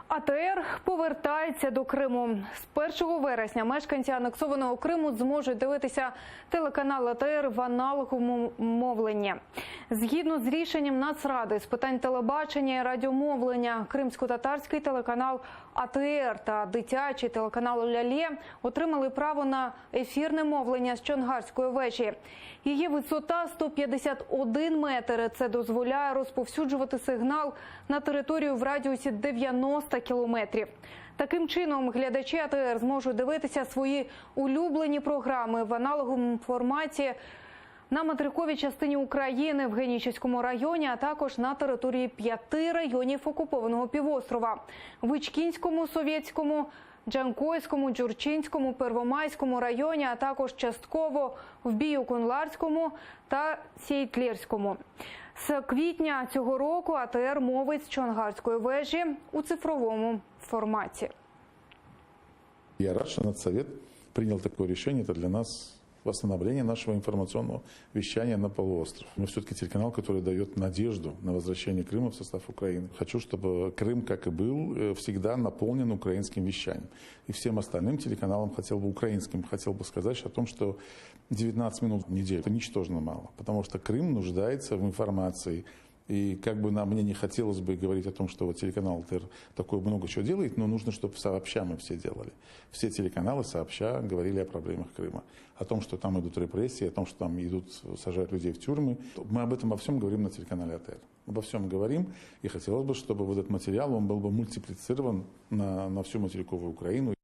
АТР повертається до Криму. З 1 вересня мешканці анексованого Криму зможуть дивитися телеканал АТР в аналоговому мовленні. Згідно з рішенням Нацради з питань телебачення і радіомовлення, кримсько-татарський телеканал АТР та дитячий телеканал «Лялє» отримали право на ефірне мовлення з Чонгарської вежі. Її висота 151 метр. Це дозволяє розповсюджувати сигнал на територію в радіусі 90 кілометрів. Таким чином, глядачі АТР зможуть дивитися свої улюблені програми в аналоговому форматі на материковій частині України, в Генічеському районі, а також на території 5 районів окупованого півострова – в Ічкінському, Совєтському, Джанкойському, Джурчинському, Первомайському районі, а також частково в Біокунларському та Сейтлірському. З квітня цього року АТР мовить з Чонгарської вежі у цифровому форматі. Я рад, что Надсовет принял такое решение. Это для нас восстановление нашего информационного вещания на полуостров. Мы все-таки телеканал, который дает надежду на возвращение Крыма в состав Украины. Хочу, чтобы Крым, как и был, всегда наполнен украинским вещанием. И всем остальным телеканалам хотел бы сказать о том, что 19 минут в неделю – это ничтожно мало. Потому что Крым нуждается в информации. И как бы мне не хотелось бы говорить о том, что вот телеканал ТР такое много чего делает, но нужно, чтобы сообща мы все делали. Все телеканалы сообща говорили о проблемах Крыма. О том, что там идут репрессии, о том, что там сажают людей в тюрьмы. Мы об этом во всем говорим на телеканале АТР. Обо всем говорим. И хотелось бы, чтобы вот этот материал он был бы мультиплицирован на всю материковую Украину.